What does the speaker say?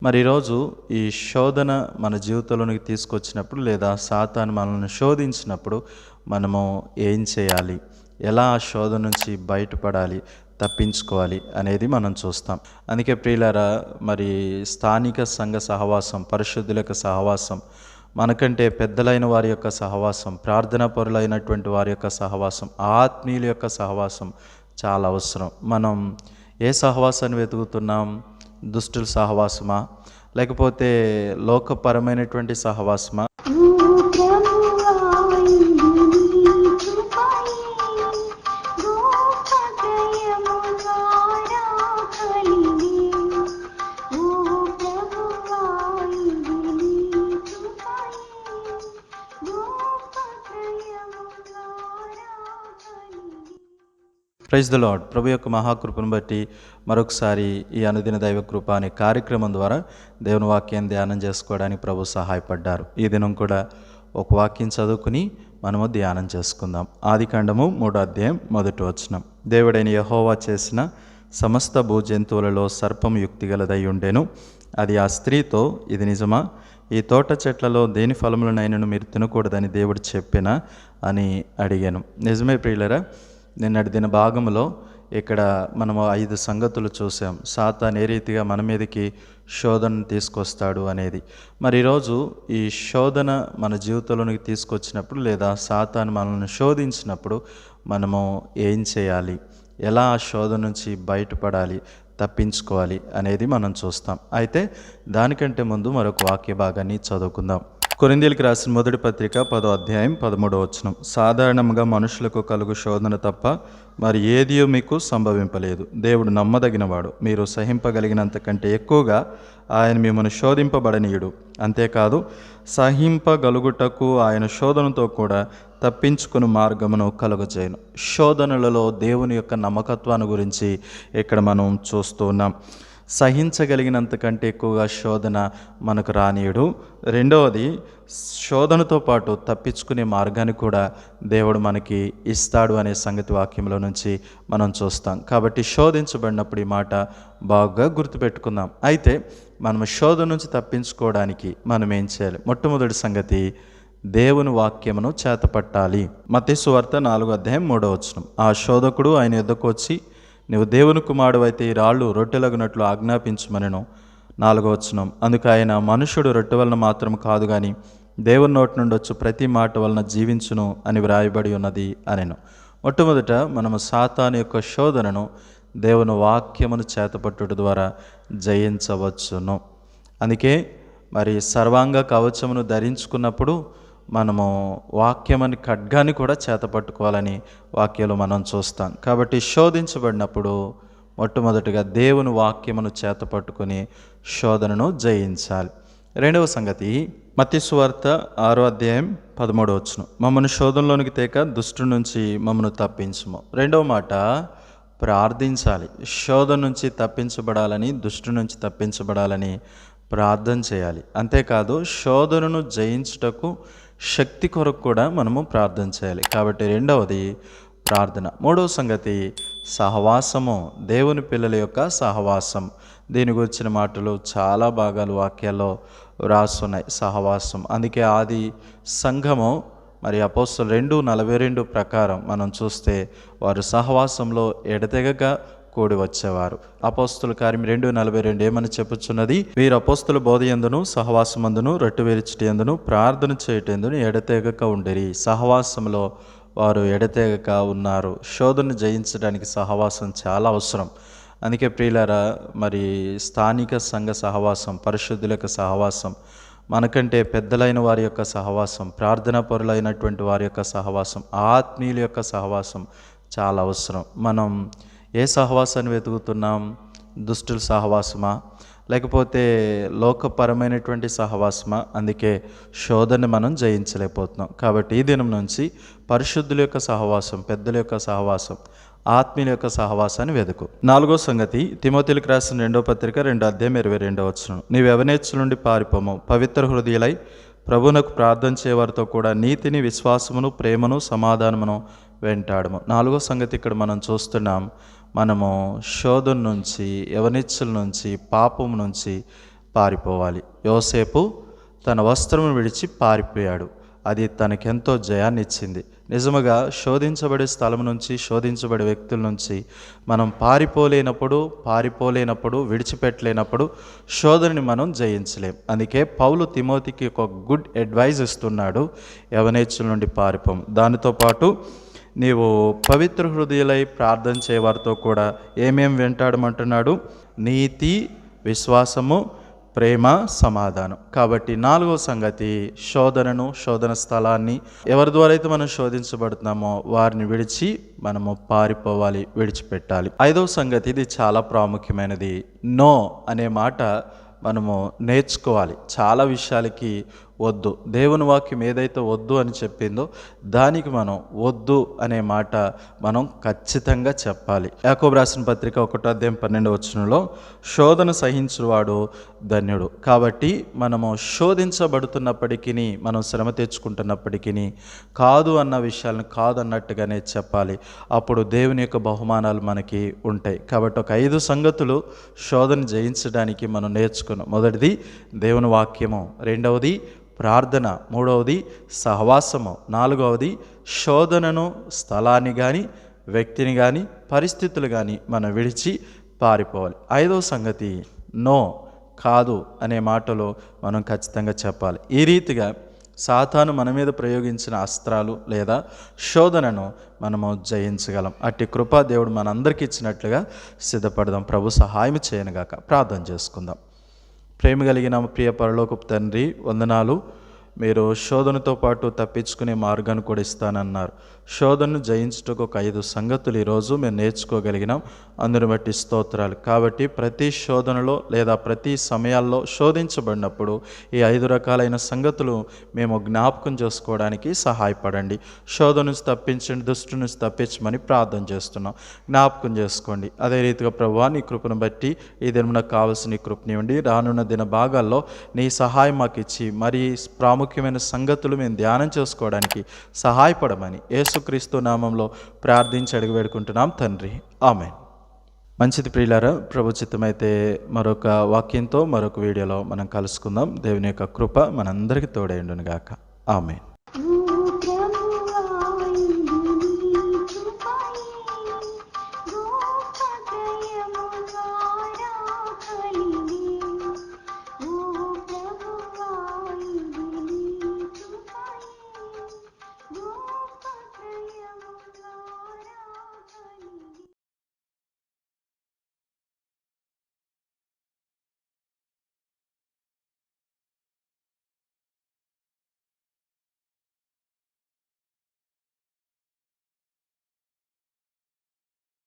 మరి ఈరోజు ఈ శోధన మన జీవితంలోనికి తీసుకొచ్చినప్పుడు లేదా సాతాను మనల్ని శోధించినప్పుడు మనము ఏం చేయాలి, ఎలా ఆ శోధన నుంచి బయటపడాలి, తప్పించుకోవాలి అనేది మనం చూస్తాం. అందుకే ప్రియులారా, మరి స్థానిక సంఘ సహవాసం, పరిశుద్ధుల యొక్క సహవాసం, మనకంటే పెద్దలైన వారి యొక్క సహవాసం, ప్రార్థనా పరులైనటువంటి వారి యొక్క సహవాసం, ఆత్మీయుల యొక్క సహవాసం చాలా అవసరం. మనం ఏ సహవాసాన్ని వెతుకుతున్నాం? దుష్టుల సహవాసమా, లేకపోతే లోకపరమైనటువంటి సహవాసమా? Praise the Lord. ప్రభు యొక్క మహాకృపను బట్టి మరొకసారి ఈ అనుదిన దైవ కృప అనే కార్యక్రమం ద్వారా దేవుని వాక్యాన్ని ధ్యానం చేసుకోవడానికి ప్రభు సహాయపడ్డారు. ఈ దినం కూడా ఒక వాక్యం చదువుకుని మనము ధ్యానం చేసుకుందాం. ఆదికాండము 3వ అధ్యాయం 1వ వచనం. దేవుడైన యెహోవా చేసిన సమస్త భూజంతువులలో సర్పం యుక్తిగలదై ఉండెను. అది ఆ స్త్రీతో, ఇది నిజమా? ఈ తోట చెట్లలో దేని ఫలములనైనను మీరు తినకూడదని దేవుడు చెప్పినా అని అడిగాను. నిజమే ప్రియులరా, నిన్నటి దిన భాగంలో ఇక్కడ మనము 5 సంగతులు చూసాం. సాతాను ఏ రీతిగా మన మీదకి శోధన తీసుకొస్తాడు అనేది. మరి ఈరోజు ఈ శోధన మన జీవితంలోనికి తీసుకొచ్చినప్పుడు లేదా సాతాను మనల్ని శోధించినప్పుడు మనము ఏం చేయాలి, ఎలా ఆ శోధన నుంచి బయటపడాలి, తప్పించుకోవాలి అనేది మనం చూస్తాం. అయితే దానికంటే ముందు మరొక వాక్య భాగాన్ని చదువుకుందాం. కొరింథీయులకు రాసిన మొదటి పత్రిక 10వ అధ్యాయం 13వ వచనం. సాధారణంగా మనుషులకు కలుగు శోధన తప్ప మరి ఏది మీకు సంభవింపలేదు. దేవుడు నమ్మదగినవాడు, మీరు సహింపగలిగినంత కంటే ఎక్కువగా ఆయన మిమ్మల్ని శోధింపబడనీయుడు. అంతేకాదు, సహింపగలుగుటకు ఆయన శోధనతో కూడా తప్పించుకుని మార్గమును కలుగజేయను. శోధనలలో దేవుని యొక్క నమ్మకత్వాన్ని గురించి ఇక్కడ మనం చూస్తూ ఉన్నాం. సహించగలిగినంత కంటే ఎక్కువగా శోధన మనకు రానీయుడు. రెండవది, శోధనతో పాటు తప్పించుకునే మార్గాన్ని కూడా దేవుడు మనకి ఇస్తాడు అనే సంగతి వాక్యంలో నుంచి మనం చూస్తాం. కాబట్టి శోధించబడినప్పుడు ఈ మాట బాగా గుర్తుపెట్టుకుందాం. అయితే మనం శోధన నుంచి తప్పించుకోవడానికి మనం ఏం చేయాలి? మొట్టమొదటి సంగతి, దేవుని వాక్యమును చేతపట్టాలి. మత్తయి సువార్త 4వ అధ్యాయం 3వ వచనం. ఆ శోధకుడు ఆయన యొద్దకు వచ్చి, నువ్వు దేవుని కుమారుడు అయితే ఈ రాళ్ళు రొట్టెలగునట్లు ఆజ్ఞాపించమనెను. 4వ వచనం. అందుకు ఆయన, మనుషుడు రొట్టె వలన మాత్రం కాదు గాని దేవుని నోటి నుండి వచ్చు ప్రతి మాట వలన జీవించును అని వ్రాయబడి ఉన్నది అనెను. మొట్టమొదట మనము సాతాను యొక్క శోధనను దేవుని వాక్యమును చేతపట్టుట ద్వారా జయించవచ్చును. అందుకే మరి సర్వాంగ కవచమును ధరించుకున్నప్పుడు మనము వాక్యమని ఖడ్గాన్ని కూడా చేతపట్టుకోవాలని వాక్యాలు మనం చూస్తాం. కాబట్టి శోధించబడినప్పుడు మొట్టమొదటిగా దేవుని వాక్యమును చేతపట్టుకుని శోధనను జయించాలి. రెండవ సంగతి, మత్తయి సువార్త 6వ అధ్యాయం 13వ వచనం. మమ్మను శోధనలోనికి తేక దుష్టుడి నుంచి మమ్మను తప్పించుము. రెండవ మాట, ప్రార్థించాలి. శోధన నుంచి తప్పించబడాలని, దుష్టు నుంచి తప్పించబడాలని ప్రార్థన చేయాలి. అంతేకాదు, శోధనను జయించుటకు శక్తి కొరకు కూడా మనము ప్రార్థన చేయాలి. కాబట్టి రెండవది ప్రార్థన. మూడవ సంగతి సహవాసము, దేవుని పిల్లల యొక్క సహవాసం. దీని గురించిన మాటలు చాలా భాగాలు వాక్యాల్లో రాసున్నాయి. సహవాసం. అందుకే ఆది సంఘము మరి అపోస్తలులు 2:42 ప్రకారం మనం చూస్తే వారు సహవాసంలో ఎడతెగక కూడి వచ్చేవారు. అపోస్తలుల కార్యం 2:42 ఏమని చెప్పుచున్నది? వీరు అపోస్తలుల బోధయందును సహవాసమందును రొట్టె విరుచుటయందును ప్రార్థన చేయటందును ఎడతెగక ఉండిరి. సహవాసంలో వారు ఎడతెగక ఉన్నారు. శోధన జయించడానికి సహవాసం చాలా అవసరం. అందుకే ప్రియులారా, మరి స్థానిక సంఘ సహవాసం, పరిశుద్ధుల యొక్క సహవాసం, మనకంటే పెద్దలైన వారి యొక్క సహవాసం, ప్రార్థనా పరులైనటువంటి వారి యొక్క సహవాసం, ఆత్మీయుల యొక్క సహవాసం చాలా అవసరం. మనం ఏ సహవాసాన్ని వెతుకుతున్నాం? దుష్టుల సహవాసమా, లేకపోతే లోకపరమైనటువంటి సహవాసమా? అందుకే శోధన మనం జయించలేకపోతున్నాం. కాబట్టి ఈ దినం నుంచి పరిశుద్ధుల యొక్క సహవాసం, పెద్దల యొక్క సహవాసం, ఆత్మీయుల యొక్క సహవాసాన్ని వెతుకు. 4వ సంగతి, తిమోతిలకు రాసిన 2వ పత్రిక 2వ అధ్యాయం 22వ వచనం. నీవు యవనేచ్ఛల నుండి పారిపోము, పవిత్ర హృదయులై ప్రభువునకు ప్రార్థన చేయవారితో కూడా నీతిని, విశ్వాసమును, ప్రేమను, సమాధానమును వెంటాడము. 4వ సంగతి ఇక్కడ మనం చూస్తున్నాం. మనము శోధన నుంచి, యవనిచ్చల నుంచి, పాపం నుంచి పారిపోవాలి. యోసేపు తన వస్త్రమును విడిచి పారిపోయాడు. అది తనకెంతో జయాన్ని ఇచ్చింది. నిజముగా శోధించబడే స్థలం నుంచి, శోధించబడే వ్యక్తుల నుంచి మనం పారిపోలేనప్పుడు విడిచిపెట్టలేనప్పుడు శోధనని మనం జయించలేం. అందుకే పౌలు తిమోతికి ఒక గుడ్ అడ్వైజ్ ఇస్తున్నాడు, యవనేచ్చుల నుండి పారిపోం. దానితో పాటు నీవు పవిత్ర హృదయులై ప్రార్థన చేయవారితో కూడా ఏమేం వెంటాడమంటున్నాడు? నీతి, విశ్వాసము, ప్రేమ, సమాధానం. కాబట్టి 4వ సంగతి శోధన స్థలాన్ని, ఎవరి ద్వారా అయితే మనం శోధించబడుతున్నామో వారిని విడిచి మనము పారిపోవాలి, విడిచిపెట్టాలి. 5వ సంగతి, ఇది చాలా ప్రాముఖ్యమైనది. నో అనే మాట మనము నేర్చుకోవాలి. చాలా విషయాలకి వద్దు. దేవుని వాక్యం ఏదైతే వద్దు అని చెప్పిందో దానికి మనం వద్దు అనే మాట మనం ఖచ్చితంగా చెప్పాలి. యాకోబు రాసిన పత్రిక 1:12 శోధన సహించువాడు ధన్యుడు. కాబట్టి మనము శోధించబడుతున్నప్పటికీ, మనం శ్రమ తెచ్చుకుంటున్నప్పటికీ కాదు అన్న విషయాలను కాదు అన్నట్టుగానే చెప్పాలి. అప్పుడు దేవుని యొక్క బహుమానాలు మనకి ఉంటాయి. కాబట్టి ఒక 5 సంగతులు శోధన జయించడానికి మనం నేర్చుకున్నాం. మొదటిది దేవుని వాక్యము, రెండవది ప్రార్థన, మూడవది సహవాసము, నాలుగవది శోధనను, స్థలాన్ని కానీ, వ్యక్తిని కానీ, పరిస్థితులు కానీ మనం విడిచి పారిపోవాలి. 5వ సంగతి నో, కాదు అనే మాటలో మనం ఖచ్చితంగా చెప్పాలి. ఈ రీతిగా సాతాను మన మీద ప్రయోగించిన అస్త్రాలు లేదా శోధనను మనము జయించగలం. అట్టి కృపా దేవుడు మనందరికీ ఇచ్చినట్లుగా సిద్ధపడదాం. ప్రభు సహాయం చేయనుగాక. ప్రార్థన చేసుకుందాం. ప్రేమ కలిగిన ప్రియ పరలోకపు తండ్రి, వందనాలు. మీరు శోధనతో పాటు తప్పించుకునే మార్గాన్ని కూడా ఇస్తానన్నారు. శోధనను జయించుటకు ఒక 5 సంగతులు ఈరోజు మేము నేర్చుకోగలిగినాం. అందుని బట్టి స్తోత్రాలు. కాబట్టి ప్రతి శోధనలో లేదా ప్రతి సమయాల్లో శోధించబడినప్పుడు ఈ 5 రకాలైన సంగతులు మేము జ్ఞాపకం చేసుకోవడానికి సహాయపడండి. శోధన నుంచి తప్పించండి, దుష్టు నుంచి తప్పించమని ప్రార్థన చేస్తున్నాం. జ్ఞాపకం చేసుకోండి. అదే రీతిగా ప్రభువా, నీ కృపను బట్టి ఈ దినమునకు కావలసిన నీ కృపనివ్వండి. రానున్న దిన భాగాల్లో నీ సహాయం మాకు ఇచ్చి మరి ప్రాముఖ్యమైన సంగతులు మేము ధ్యానం చేసుకోవడానికి సహాయపడమని యేసుక్రీస్తు నామంలో ప్రార్థించి అడిగి వేడుకుంటున్నాం తండ్రి. ఆమేన్. మంచిది ప్రియులారా, ప్రభు చిత్తమైతే మరొక వాక్యంతో మరొక వీడియోలో మనం కలుసుకుందాం. దేవుని యొక్క కృప మనందరికీ తోడైండును గాక. ఆమేన్.